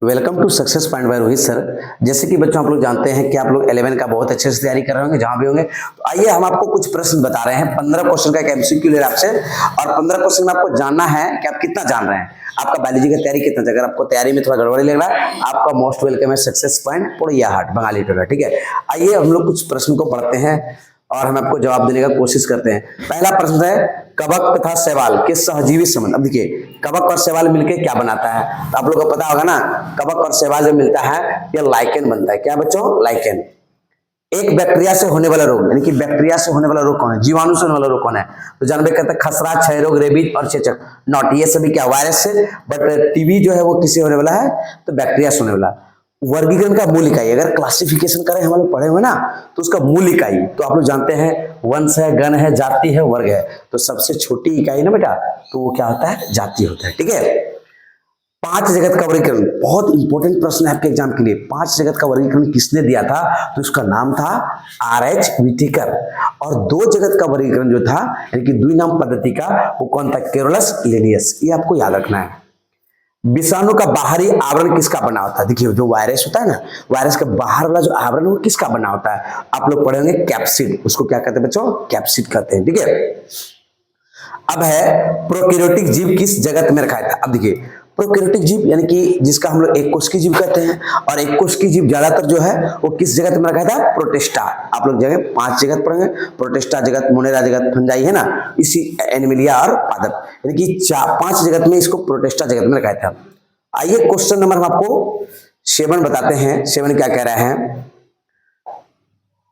Welcome to success point by Rohit sir. जैसे कि बच्चों आप लोग जानते हैं कि आप लोग 11 का बहुत अच्छे से तैयारी कर रहे होंगे जहां भी होंगे। तो आइए हम आपको कुछ प्रश्न बता रहे हैं। 15 क्वेश्चन का एक एमसीक्यू ले रहा है आपसे, और 15 क्वेश्चन में आपको जानना है कि आप कितना जान रहे हैं, आपका बायोलॉजी का तैयारी कितना। अगर आपको तैयारी में थोड़ा गड़बड़ी लग रहा है, आपका मोस्ट वेलकम है सक्सेस पॉइंट पुड़िया हाट बंगाली टोला। ठीक है, आइए हम लोग कुछ प्रश्न को पढ़ते हैं और हम आपको जवाब देने का कोशिश करते हैं। पहला प्रश्न है, कवक तथा शैवाल के सहजीवी संबंध। अब देखिए, कवक और शैवाल मिलकर क्या बनाता है, तो आप लोगों को पता होगा ना। कवक और शैवाल जब मिलता है ये लाइकेन बनता है। क्या बच्चों? लाइकेन। एक बैक्टीरिया से होने वाला रोग, यानी कि बैक्टीरिया से होने वाला रोग कौन है? जीवाणु से होने वाला रोग कौन है? तो जानबे कहते हैं खसरा, क्षय रोग, रेबीज और चेचक। नॉट, ये सभी क्या वायरस से, बट टीबी जो है वो किससे होने वाला है? तो बैक्टीरिया से होने वाला। वर्गीकरण का मूल इकाई, अगर क्लासिफिकेशन करें हम लोग पढ़े हुए ना, तो उसका मूल इकाई तो आप लोग जानते हैं वंश है, गण है, जाति है, वर्ग है। तो सबसे छोटी इकाई ना बेटा, तो वो क्या होता है? जाति होता है। ठीक है, 5 जगत का वर्गीकरण बहुत इंपॉर्टेंट प्रश्न है आपके एग्जाम के लिए। 5 जगत का वर्गीकरण किसने दिया था? तो उसका नाम था आर.एच. व्हिटेकर। और 2 जगत का वर्गीकरण जो था, यानी कि द्विनाम पद्धति का, वो कौन था? Carolus Linnaeus. ये आपको याद रखना है। विषाणु का बाहरी आवरण किसका बना होता है? देखिए, जो वायरस होता है ना, वायरस का बाहर वाला जो आवरण वो किसका बना होता है? आप लोग पढ़ेंगे कैप्सिड। उसको क्या कहते हैं बच्चों? कैप्सिड कहते हैं। ठीक है, अब है प्रोकैरियोटिक जीव किस जगत में रखा था। अब देखिए, प्रोकैरियोटिक जीव यानी कि जिसका हम लोग एक कोश की जीव कहते हैं, और एक कोश की जीव ज्यादातर जो है वो किस जगत में रखा था? प्रोटिस्टा। आप लोग जगह 5 जगत पढ़ेंगे, प्रोटिस्टा जगत, मोनेरा जगत, फंजाई है ना, इसी एनिमिलिया और पादप, यानी कि 5 जगत में इसको प्रोटिस्टा जगत में रखा था। आइए क्वेश्चन नंबर हम आपको 7 बताते हैं। 7 क्या कह रहा है?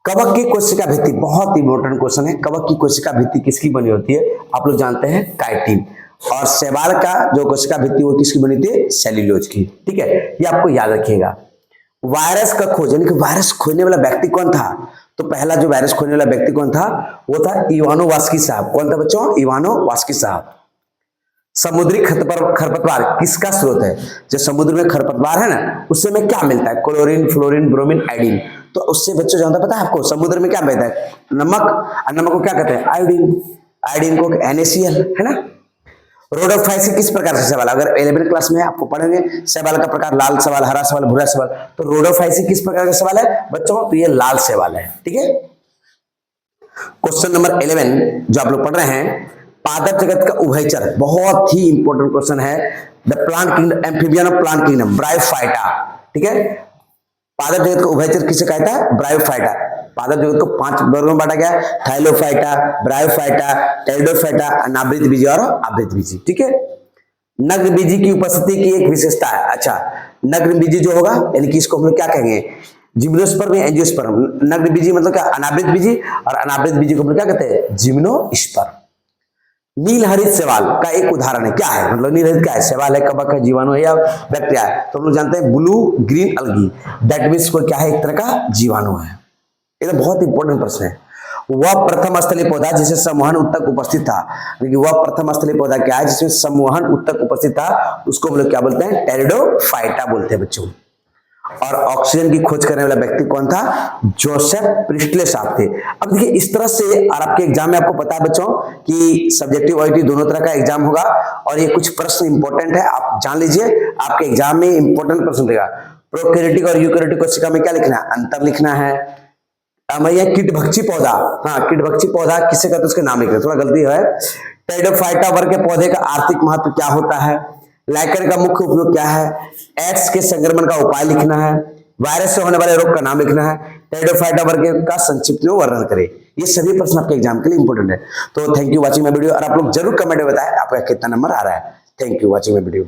कवक की कोशिका भित्ति, बहुत इंपॉर्टेंट क्वेश्चन है। कवक की कोशिका भित्ति किसकी बनी होती है? आप लोग जानते हैं काइटिन। और शैवाल का जो कोशिका भित्ति वो किसकी बनी थी? सेल्यूलोज की। ठीक है, ये आपको याद रखिएगा। वायरस का खोज, यानी कि वायरस खोजने वाला व्यक्ति कौन था? तो पहला जो वायरस खोजने वाला व्यक्ति कौन था? वो था इवानो वास्की साहब। कौन था बच्चों? इवानो वास्की साहब। समुद्री खरपतवार किसका स्रोत है? जो समुद्र में खरपतवार है ना, उससे में क्या मिलता है? Chlorine, fluorine, bromine, iodine. तो उससे बच्चों जानता पता है आपको, समुद्र में क्या मिलता है? नमक। और नमक को क्या कहते हैं? आयोडीन। आयोडीन को NaCl, है ना। रोडोफाइसी किस प्रकार से सवाल, अगर 11वीं क्लास में आपको पढ़ेंगे सवाल का प्रकार, लाल सवाल, हरा सवाल, भूरा सवाल। तो रोडोफाइसी किस प्रकार का सवाल है बच्चों? तो ये लाल सवाल है। ठीक है, क्वेश्चन नंबर 11 जो आप लोग पढ़ रहे हैं, पादप जगत का उभयचर, बहुत ही इंपॉर्टेंट क्वेश्चन है। The plant kingdom, amphibian of plant kingdom, bryophyta. ठीक है, पादप जगत का उभयचर किसे कहता है? ब्रायोफाइटा। पादप जगत को 5 वर्गों में बांटा गया है, थाइलोफाइटा, ब्रायोफाइटा, टेरिडोफाइटा, अनावृत बीजी और आवृत बीजी। ठीक है, नग्न बीजी की उपस्थिति की एक विशेषता है। अच्छा, नग्न बीजी जो होगा, यानी कि इसको हम लोग क्या कहेंगे? जिम्नोस्पर्म या एंजियोस्पर्म। नग्न बीजी मतलब क्या? अनावृत बीजी। और अनावृत बीजी को हम लोग क्या कहते हैं? जिम्नोस्पर्म। नीलहरित शैवाल का एक उदाहरण है, क्या है? मतलब नीलहरित क्या है? शैवाल है, कवक है, जीवाणु है या बैक्टीरिया है? तो हम लोग जानते हैं ब्लू ग्रीन अलगी, दैट मीन्स कोई क्या है? एक तरह का जीवाणु है। ये तो बहुत इंपॉर्टेंट प्रश्न है। वह प्रथम स्थलीय पौधा जिसे संवहन उत्तक उपस्थित था, यानी वह प्रथम स्थलीय पौधा क्या है जिसमें संवहन उत्तक उपस्थित था, उसको हम लोग क्या बोलते हैं? टेरिडोफाइटा बोलते हैं बच्चों। और ऑक्सीजन की खोज करने वाला व्यक्ति कौन था? जोसेफ प्रिस्टले साहब थे। अब देखिए, इस तरह से, और आपके एग्जाम में आपको पता है बच्चों कि सब्जेक्टिव ऑब्जेक्टिव दोनों तरह का एग्जाम होगा, और ये कुछ प्रश्न इंपॉर्टेंट है, आप जान लीजिए। आपके एग्जाम में इंपॉर्टेंट प्रश्न देगा। प्रोकैरियोटिक और यूकैरियोटिक कोशिका में क्या लिखना है? अंतर लिखना है। कीटभक्षी पौधा, हाँ, कीटभक्षी पौधा किसे कहते हैं? उसके नाम लिखना, थोड़ा गलती है। टेरिडोफाइटा वर्ग के पौधे का आर्थिक महत्व क्या होता है? लाइकेन का मुख्य उपयोग क्या है? एक्स के संक्रमण का उपाय लिखना है। वायरस से होने वाले रोग का नाम लिखना है। टेरिडोफाइटा वर्ग का संक्षिप्त में वर्णन करें। ये सभी प्रश्न आपके एग्जाम के लिए इंपॉर्टेंट है। तो thank you watching my video, और आप लोग जरूर कमेंट में बताएं आपका कितना नंबर आ रहा है। Thank you watching my video.